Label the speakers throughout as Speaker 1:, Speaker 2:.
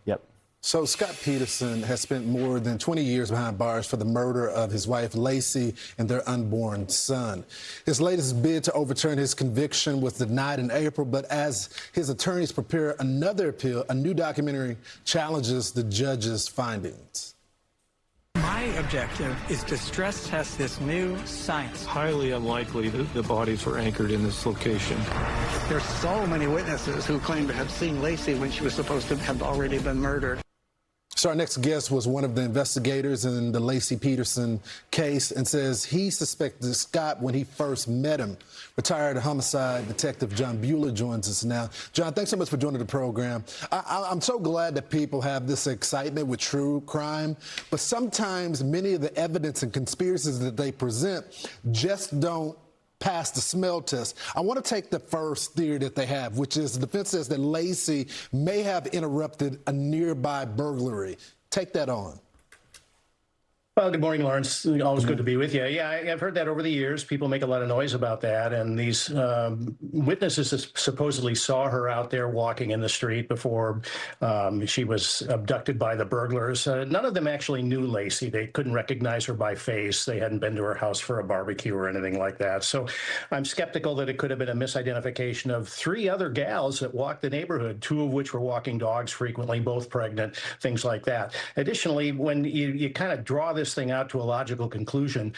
Speaker 1: Yep.
Speaker 2: So Scott Peterson has spent more than 20 years behind bars for the murder of his wife, Laci, and their unborn son. His latest bid to overturn his conviction was denied in April, but as his attorneys prepare another appeal, a new documentary challenges the judge's findings.
Speaker 3: My objective is to stress test this new science.
Speaker 4: Highly unlikely that the bodies were anchored in this location.
Speaker 3: There's so many witnesses who claim to have seen Laci when she was supposed to have already been murdered.
Speaker 2: So our next guest was one of the investigators in the Laci Peterson case and says he suspected Scott when he first met him. Retired homicide detective Jon Buehler joins us now. Jon, thanks so much for joining the program. I'm so glad that people have this excitement with true crime, but sometimes many of the evidence and conspiracies that they present just don't pass the smell test. I want to take the first theory that they have, which is the defense says that Laci may have interrupted a nearby burglary. Take that on.
Speaker 5: Well, good morning, Lawrence. Always good to be with you. Yeah, I've heard that over the years. People make a lot of noise about that. And these witnesses supposedly saw her out there walking in the street before she was abducted by the burglars. None of them actually knew Laci. They couldn't recognize her by face. They hadn't been to her house for a barbecue or anything like that. So I'm skeptical that it could have been a misidentification of three other gals that walked the neighborhood, two of which were walking dogs frequently, both pregnant, things like that. Additionally, when you kind of draw this thing out to a logical conclusion,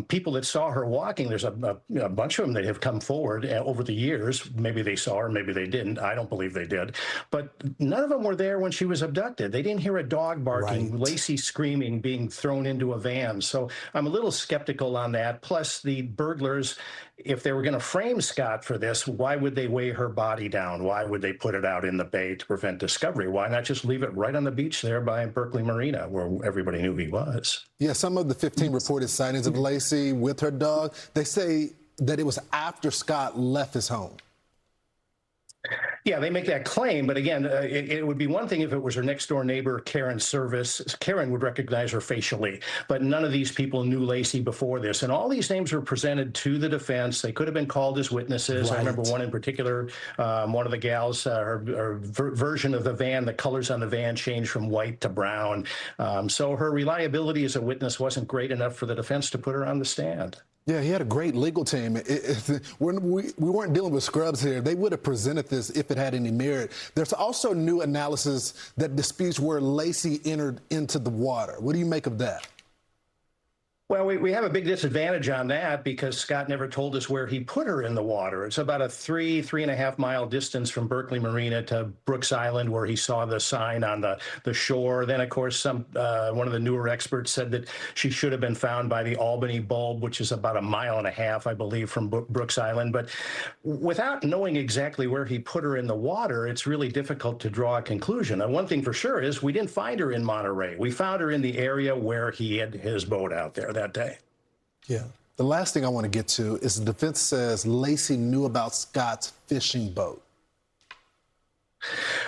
Speaker 5: people that saw her walking, there's a bunch of them that have come forward over the years. Maybe they saw her, maybe they didn't. I don't believe they did. But none of them were there when she was abducted. They didn't hear a dog barking, right. Laci screaming, being thrown into a van. So I'm a little skeptical on that. Plus, the burglars, if they were going to frame Scott for this, why would they weigh her body down? Why would they put it out in the bay to prevent discovery? Why not just leave it right on the beach there by Berkeley Marina, where everybody knew he was?
Speaker 2: Yeah, some of the 15 reported sightings of Laci with her dog, they say that it was after Scott left his home.
Speaker 5: Yeah, they make that claim, but again, it would be one thing if it was her next door neighbor, Karen Service. Karen would recognize her facially, but none of these people knew Laci before this. And all these names were presented to the defense. They could have been called as witnesses. Right. I remember one in particular, one of the gals, her version of the van, the colors on the van changed from white to brown. So her reliability as a witness wasn't great enough for the defense to put her on the stand.
Speaker 2: Yeah, he had a great legal team. We weren't dealing with scrubs here. They would have presented this if it had any merit. There's also new analysis that disputes where Laci entered into the water. What do you make of that?
Speaker 5: Well, we have a big disadvantage on that because Scott never told us where he put her in the water. It's about a 3.5 mile distance from Berkeley Marina to Brooks Island, where he saw the sign on the shore. Then, of course, one of the newer experts said that she should have been found by the Albany Bulb, which is about 1.5 miles, I believe, from Brooks Island. But without knowing exactly where he put her in the water, it's really difficult to draw a conclusion. And one thing for sure is we didn't find her in Monterey. We found her in the area where he had his boat out there that day.
Speaker 2: Yeah. The last thing I want to get to is the defense says Laci knew about Scott's fishing boat.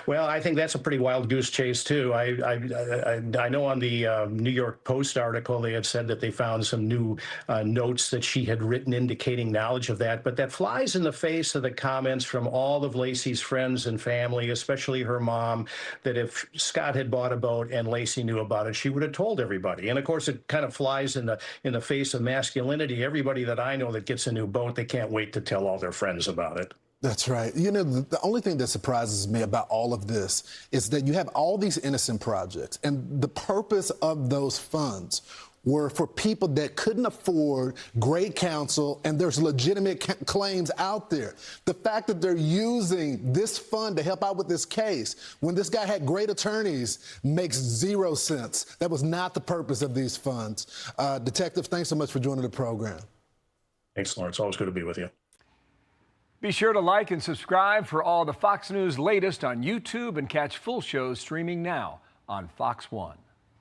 Speaker 5: Well, I think that's a pretty wild goose chase, too. I know on the New York Post article, they had said that they found some new notes that she had written indicating knowledge of that. But that flies in the face of the comments from all of Laci's friends and family, especially her mom, that if Scott had bought a boat and Laci knew about it, she would have told everybody. And of course, it kind of flies in the face of masculinity. Everybody that I know that gets a new boat, they can't wait to tell all their friends about it.
Speaker 2: That's right. You know, the only thing that surprises me about all of this is that you have all these innocent projects, and the purpose of those funds were for people that couldn't afford great counsel, and there's legitimate claims out there. The fact that they're using this fund to help out with this case when this guy had great attorneys makes zero sense. That was not the purpose of these funds. Detective, thanks so much for joining the program.
Speaker 5: Thanks, Lawrence. Always good to be with you.
Speaker 6: Be sure to like and subscribe for all the Fox News latest on YouTube and catch full shows streaming now on Fox One.